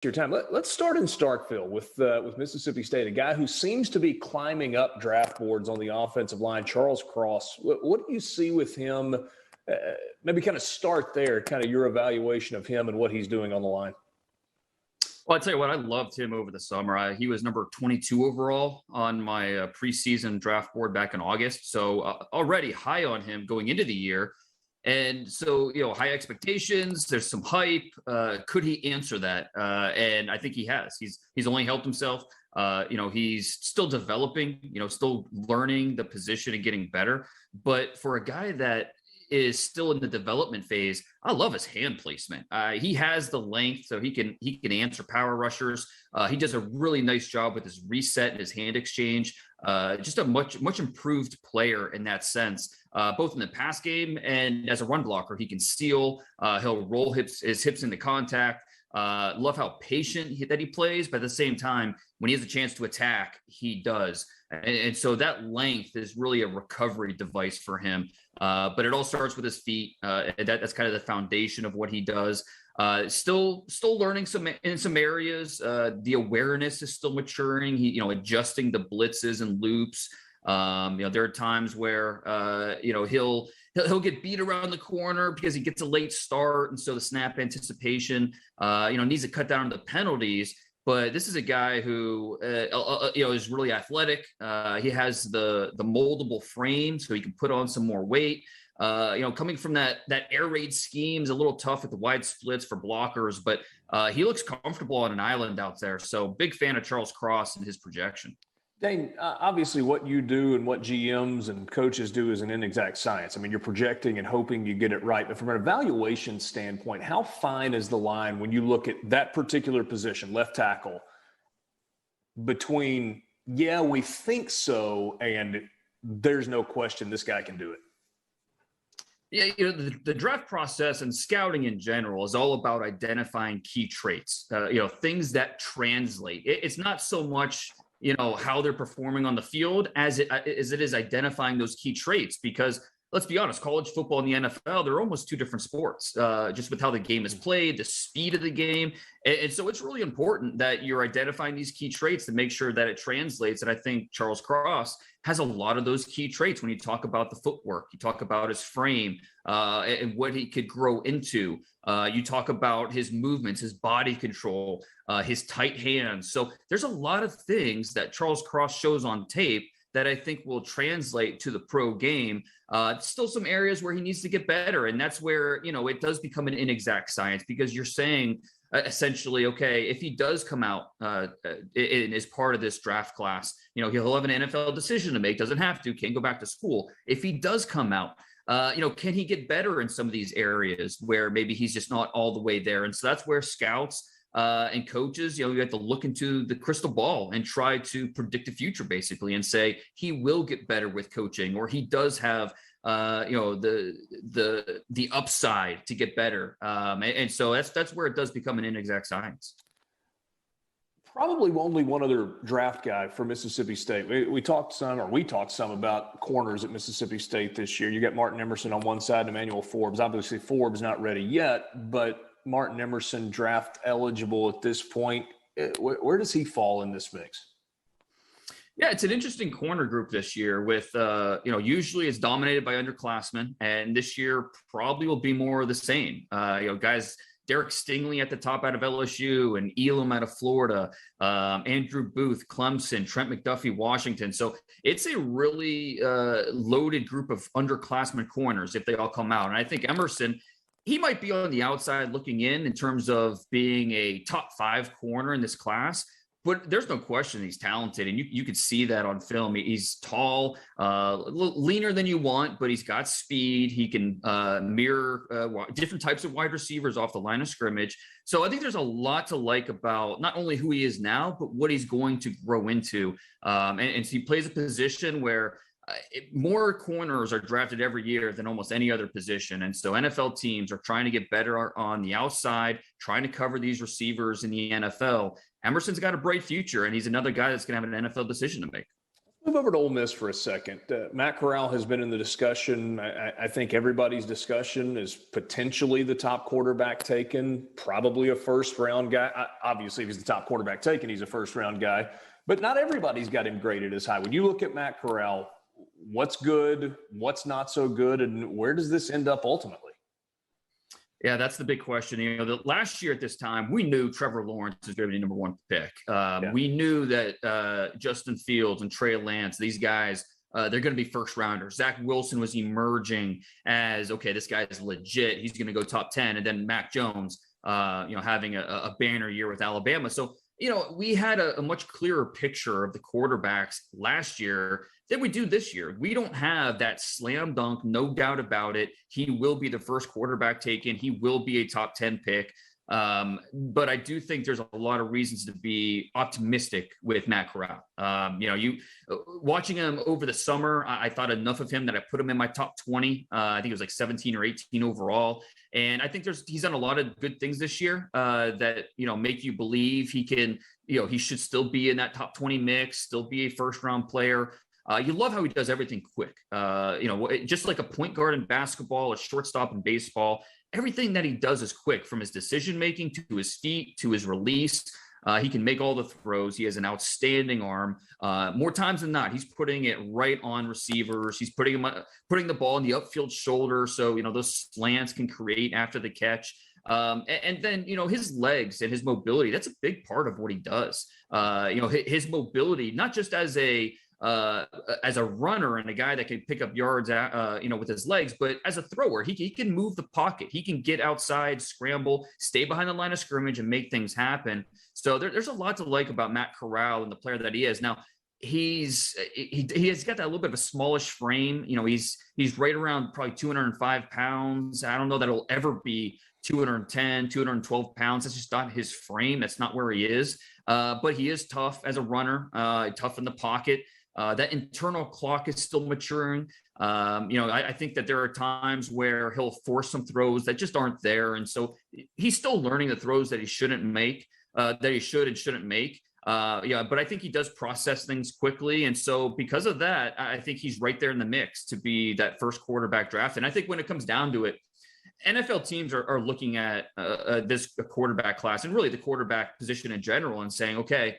Your time. Let's start in Starkville with Mississippi State, a guy who seems to be climbing up draft boards on the offensive line, Charles Cross. What do you see with him? Maybe kind of start there, kind of your evaluation of him and what he's doing on the line. Well, I'll tell you what, I loved him over the summer. He was number 22 overall on my preseason draft board back in August. So already high on him going into the year. And so, high expectations, there's some hype. Could he answer that? And I think he has. He's only helped himself. He's still developing, still learning the position and getting better. But for a guy that is still in the development phase, I love his hand placement. He has the length, so he can answer power rushers. He does a really nice job with his reset and his hand exchange. Just a much improved player in that sense, both in the pass game and as a run blocker. He can steal. He'll roll his hips into contact. Love how patient that he plays, but at the same time, when he has a chance to attack, he does. And so that length is really a recovery device for him. But it all starts with his feet. That's kind of the foundation of what he does. Still learning in some areas. The awareness is still maturing. He, adjusting the blitzes and loops. There are times where he'll get beat around the corner because he gets a late start, and so the snap anticipation needs to cut down on the penalties. But this is a guy who is really athletic. He has the moldable frame, so he can put on some more weight. Coming from that air raid scheme is a little tough with the wide splits for blockers, but he looks comfortable on an island out there. So big fan of Charles Cross and his projection. Dane, obviously what you do and what GMs and coaches do is an inexact science. I mean, you're projecting and hoping you get it right. But from an evaluation standpoint, how fine is the line when you look at that particular position, left tackle, between, yeah, we think so, and there's no question this guy can do it? Yeah, the draft process and scouting in general is all about identifying key traits, things that translate. It's not so much how they're performing on the field as it is identifying those key traits, because let's be honest, college football and the NFL, they're almost two different sports, just with how the game is played, the speed of the game. And so it's really important that you're identifying these key traits to make sure that it translates. And I think Charles Cross has a lot of those key traits. When you talk about the footwork, you talk about his frame and what he could grow into. You talk about his movements, his body control, his tight hands. So there's a lot of things that Charles Cross shows on tape that I think will translate to the pro game. Still some areas where he needs to get better. And that's where, it does become an inexact science, because you're saying essentially, okay, if he does come out and is part of this draft class, he'll have an NFL decision to make, doesn't have to, can go back to school. If he does come out, can he get better in some of these areas where maybe he's just not all the way there? And so that's where scouts and coaches, you have to look into the crystal ball and try to predict the future, basically, and say he will get better with coaching, or he does have, the upside to get better. And so that's where it does become an inexact science. Probably only one other draft guy for Mississippi State. We talked some about corners at Mississippi State this year. You got Martin Emerson on one side, Emmanuel Forbes. Obviously, Forbes not ready yet, but Martin Emerson draft eligible at this point. Where does he fall in this mix? Yeah, it's an interesting corner group this year with, usually it's dominated by underclassmen, and this year probably will be more of the same. Guys, Derek Stingley at the top out of LSU, and Elam out of Florida, Andrew Booth, Clemson, Trent McDuffie, Washington. So it's a really loaded group of underclassmen corners if they all come out. And I think Emerson, he might be on the outside looking in terms of being a top 5 corner in this class, but there's no question he's talented. And you could see that on film. He's tall, a little leaner than you want, but he's got speed. He can mirror different types of wide receivers off the line of scrimmage. So I think there's a lot to like about not only who he is now, but what he's going to grow into. And so he plays a position where more corners are drafted every year than almost any other position. And so NFL teams are trying to get better on the outside, trying to cover these receivers in the NFL. Emerson's got a bright future, and he's another guy that's going to have an NFL decision to make. Move over to Ole Miss for a second. Matt Corral has been in the discussion. I think everybody's discussion is potentially the top quarterback taken, probably a first-round guy. Obviously, if he's the top quarterback taken, he's a first-round guy. But not everybody's got him graded as high. When you look at Matt Corral, what's good, what's not so good, and where does this end up ultimately? Yeah, that's the big question. Last year at this time, we knew Trevor Lawrence was going to be the number one pick. We knew that Justin Fields and Trey Lance, these guys, they're going to be first rounders. Zach Wilson was emerging as, okay, this guy is legit. He's going to go top 10. And then Mac Jones, having a banner year with Alabama. So, we had a much clearer picture of the quarterbacks last year than we do this year. We don't have that slam dunk, no doubt about it. He will be the first quarterback taken. He will be a top 10 pick. But I do think there's a lot of reasons to be optimistic with Matt Corral. Watching him over the summer, I thought enough of him that I put him in my top 20. I think it was like 17 or 18 overall. And I think he's done a lot of good things this year that, make you believe he can, he should still be in that top 20 mix, still be a first round player. You love how he does everything quick. Just like a point guard in basketball, a shortstop in baseball, everything that he does is quick, from his decision-making to his feet to his release. He can make all the throws. He has an outstanding arm. More times than not, he's putting it right on receivers. He's putting the ball in the upfield shoulder. So, those slants can create after the catch. And then, his legs and his mobility, that's a big part of what he does. His mobility, not just as a runner and a guy that can pick up yards, with his legs, but as a thrower, he can move the pocket. He can get outside, scramble, stay behind the line of scrimmage, and make things happen. So there's a lot to like about Matt Corral and the player that he is. Now, he has got that little bit of a smallish frame. He's right around probably 205 pounds. I don't know that he'll ever be 210, 212 pounds. That's just not his frame. That's not where he is. But he is tough as a runner, tough in the pocket. That internal clock is still maturing. I think that there are times where he'll force some throws that just aren't there. And so he's still learning the throws that he shouldn't make, that he should and shouldn't make. But I think he does process things quickly. And so because of that, I think he's right there in the mix to be that first quarterback draft. And I think when it comes down to it, NFL teams are looking at this quarterback class and really the quarterback position in general and saying, okay,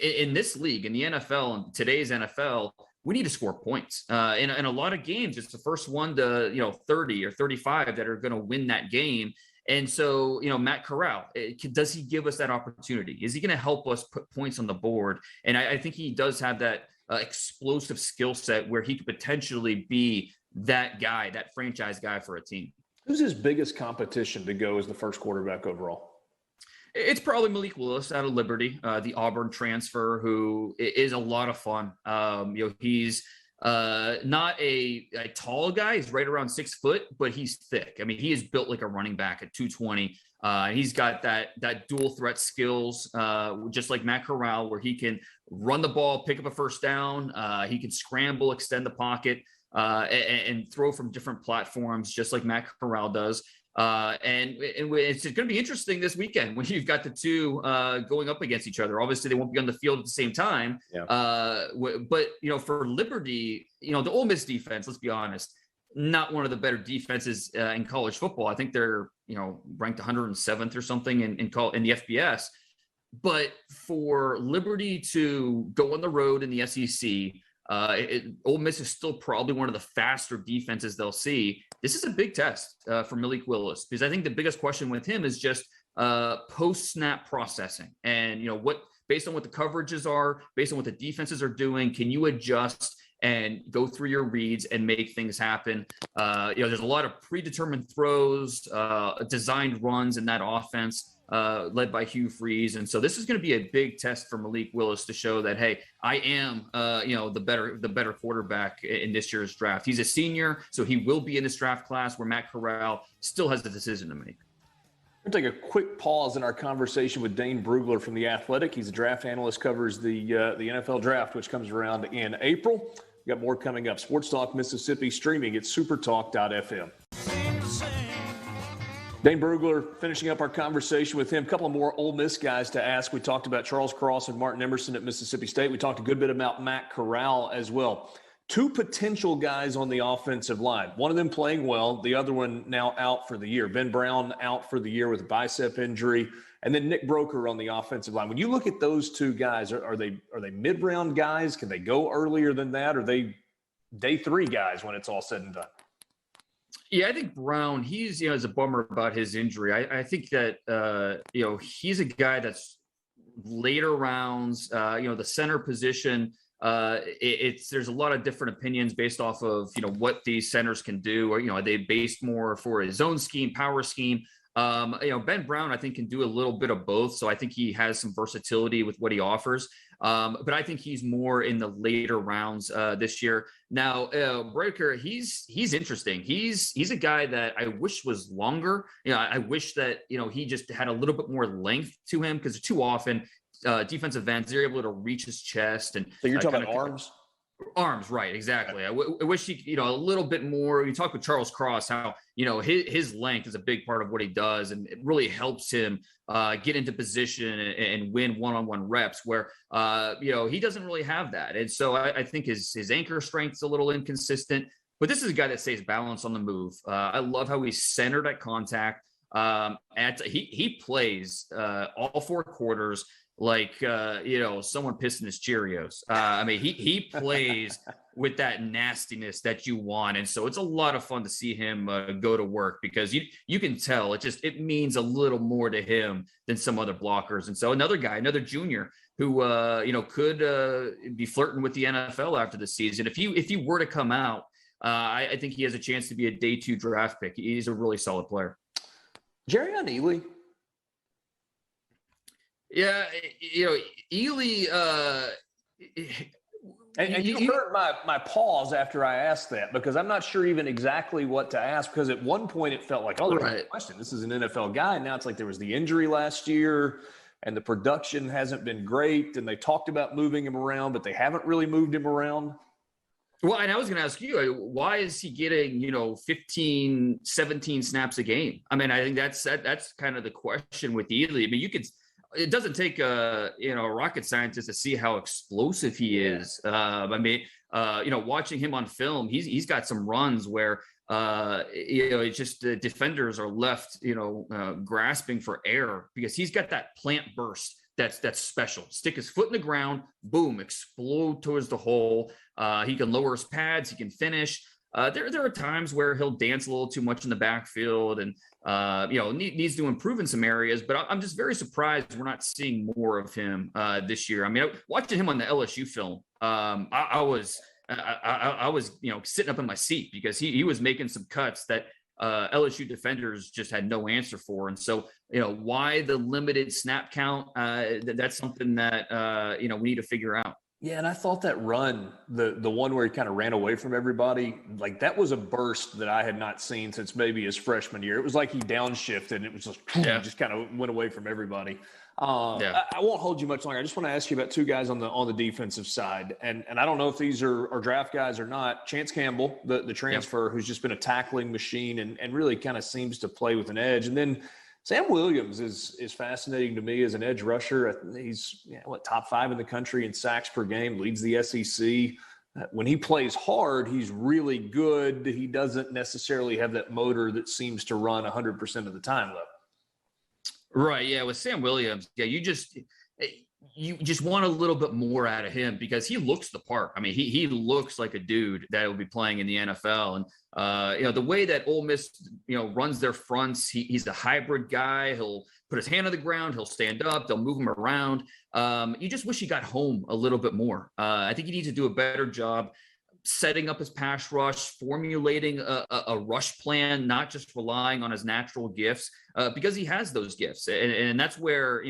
in this league, in the NFL, in today's NFL, we need to score points. In a lot of games, it's the first one to 30 or 35 that are going to win that game. And so, Matt Corral, does he give us that opportunity? Is he going to help us put points on the board? And I think he does have that explosive skill set where he could potentially be that guy, that franchise guy for a team. Who's his biggest competition to go as the first quarterback overall? It's probably Malik Willis out of Liberty, the Auburn transfer, who is a lot of fun. He's not a tall guy. He's right around 6 foot, but he's thick. I mean, he is built like a running back at 220. He's got that dual threat skills, just like Matt Corral, where he can run the ball, pick up a first down. He can scramble, extend the pocket, and throw from different platforms, just like Matt Corral does. And it's going to be interesting this weekend when you've got the two going up against each other. Obviously, they won't be on the field at the same time. Yeah. But for Liberty, the Ole Miss defense, let's be honest, not one of the better defenses in college football. I think they're ranked 107th or something in the FBS. But for Liberty to go on the road in the SEC, Ole Miss is still probably one of the faster defenses they'll see. This is a big test for Malik Willis, because I think the biggest question with him is just post-snap processing. And, based on what the coverages are, based on what the defenses are doing, can you adjust and go through your reads and make things happen? There's a lot of predetermined throws, designed runs in that offense, led by Hugh Freeze. And so this is going to be a big test for Malik Willis to show that, hey, I am, the better quarterback in this year's draft. He's a senior, so he will be in this draft class, where Matt Corral still has the decision to make. We're going to take a quick pause in our conversation with Dane Brugler from The Athletic. He's a draft analyst, covers the NFL draft, which comes around in April. We got more coming up. Sports Talk Mississippi, streaming at supertalk.fm. Dane Brugler, finishing up our conversation with him. A couple of more Ole Miss guys to ask. We talked about Charles Cross and Martin Emerson at Mississippi State. We talked a good bit about Matt Corral as well. Two potential guys on the offensive line. One of them playing well, the other one now out for the year. Ben Brown out for the year with a bicep injury, and then Nick Broker on the offensive line. When you look at those two guys, are they mid-round guys? Can they go earlier than that? Are they day three guys when it's all said and done? Yeah, I think Brown, he's, is a bummer about his injury. I think that, he's a guy that's later rounds, the center position. There's a lot of different opinions based off of, what these centers can do, or, are they based more for his own scheme, power scheme? Ben Brown, I think, can do a little bit of both. So I think he has some versatility with what he offers. But I think he's more in the later rounds this year. Now, Breaker, he's interesting. He's a guy that I wish was longer. I wish that, he just had a little bit more length to him, because too often defensive ends, they're able to reach his chest. And so you're talking about arms? Arms, right? Exactly. I wish he, a little bit more. You talk with Charles Cross, how his length is a big part of what he does, and it really helps him get into position and win one-on-one reps. Where he doesn't really have that, and so I think his anchor strength's a little inconsistent. But this is a guy that stays balanced on the move. I love how he's centered at contact. He plays all four quarters like someone pissing his Cheerios. He plays with that nastiness that you want, and so it's a lot of fun to see him go to work, because you can tell it means a little more to him than some other blockers. And so another junior who could be flirting with the NFL after the season if he were to come out. I think he has a chance to be a day 2 draft pick. He's a really solid player. Jerrion Ealy. Yeah, Ely. And you heard my pause after I asked that, because I'm not sure even exactly what to ask, because at one point it felt like, there's no question, this is an NFL guy. Now it's like there was the injury last year, and the production hasn't been great, and they talked about moving him around, but they haven't really moved him around. Well, and I was going to ask you, why is he getting, 15, 17 snaps a game? I think that's kind of the question with Ely. It doesn't take a rocket scientist to see how explosive he is. Watching him on film, he's got some runs where it's just the defenders are left grasping for air, because he's got that plant burst that's special. Stick his foot in the ground, boom, explode towards the hole. He can lower his pads, he can finish. There are times where he'll dance a little too much in the backfield, and needs to improve in some areas. But I'm just very surprised we're not seeing more of him this year. Watching him on the LSU film, I was sitting up in my seat, because he was making some cuts that LSU defenders just had no answer for. And so, why the limited snap count? That's something that we need to figure out. Yeah, and I thought that run, the one where he kind of ran away from everybody, like that was a burst that I had not seen since maybe his freshman year. It was like he downshifted, and it was just kind of went away from everybody. I won't hold you much longer. I just want to ask you about two guys on the defensive side, and I don't know if these are draft guys or not. Chance Campbell, the transfer, who's just been a tackling machine and really kind of seems to play with an edge, and then Sam Williams is fascinating to me as an edge rusher. He's top 5 in the country in sacks per game, leads the SEC. When he plays hard, he's really good. He doesn't necessarily have that motor that seems to run 100% of the time, though. Right. Yeah. With Sam Williams, you just want a little bit more out of him, because he looks the part. He looks like a dude that will be playing in the NFL. And, the way that Ole Miss, runs their fronts, he's a hybrid guy. He'll put his hand on the ground. He'll stand up. They'll move him around. You just wish he got home a little bit more. I think he needs to do a better job setting up his pass rush, formulating a rush plan, not just relying on his natural gifts, because he has those gifts. And that's where,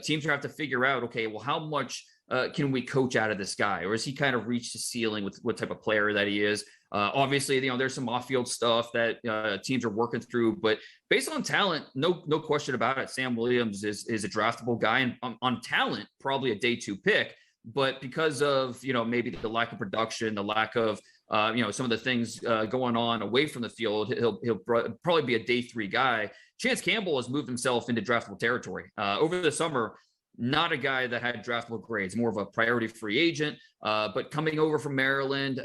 teams have to figure out, okay, well, how much can we coach out of this guy? Or has he kind of reached the ceiling with what type of player that he is? Obviously, there's some off-field stuff that teams are working through, but based on talent, no question about it, Sam Williams is a draftable guy, and on talent, probably a day 2 pick. But because of, maybe the lack of production, the lack of some of the things going on away from the field, he'll probably be a day 3 guy. Chance Campbell has moved himself into draftable territory over the summer. Not a guy that had draftable grades, more of a priority free agent. But coming over from Maryland,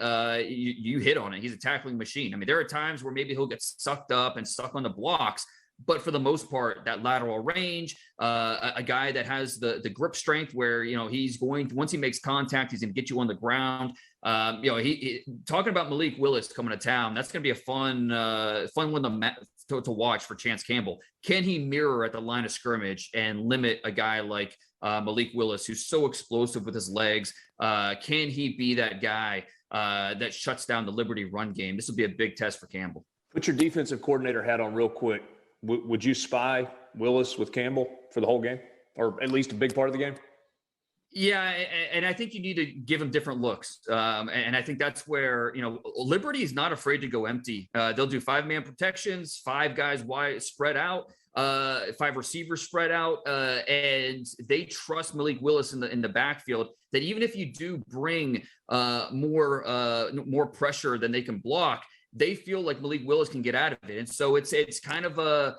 you hit on it. He's a tackling machine. I mean, there are times where maybe he'll get sucked up and stuck on the blocks, but for the most part, that lateral range, a guy that has the grip strength where, he's going to, once he makes contact, he's going to get you on the ground. He talking about Malik Willis coming to town. That's going to be a fun one to watch for Chance Campbell. Can he mirror at the line of scrimmage and limit a guy like Malik Willis, who's so explosive with his legs? Can he be that guy that shuts down the Liberty run game? This will be a big test for Campbell. Put your defensive coordinator hat on real quick. Would you spy Willis with Campbell for the whole game, or at least a big part of the game? Yeah, and I think you need to give them different looks. And I think that's where, Liberty is not afraid to go empty. They'll do 5-man protections, 5 guys wide spread out, 5 receivers spread out, and they trust Malik Willis in the backfield, that even if you do bring more pressure than they can block, they feel like Malik Willis can get out of it. And so it's kind of a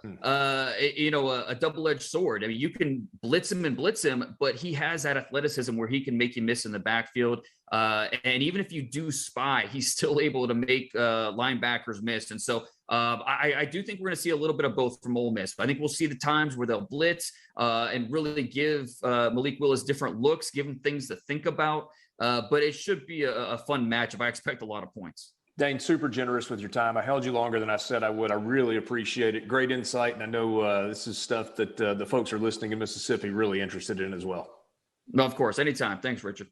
double-edged sword. I mean, you can blitz him, but he has that athleticism where he can make you miss in the backfield. And even if you do spy, he's still able to make linebackers miss. And so I do think we're going to see a little bit of both from Ole Miss. I think we'll see the times where they'll blitz and really give Malik Willis different looks, give him things to think about. But it should be a fun matchup. I expect a lot of points. Dane, super generous with your time. I held you longer than I said I would. I really appreciate it. Great insight. And I know this is stuff that the folks are listening in Mississippi really interested in as well. No, of course. Anytime. Thanks, Richard.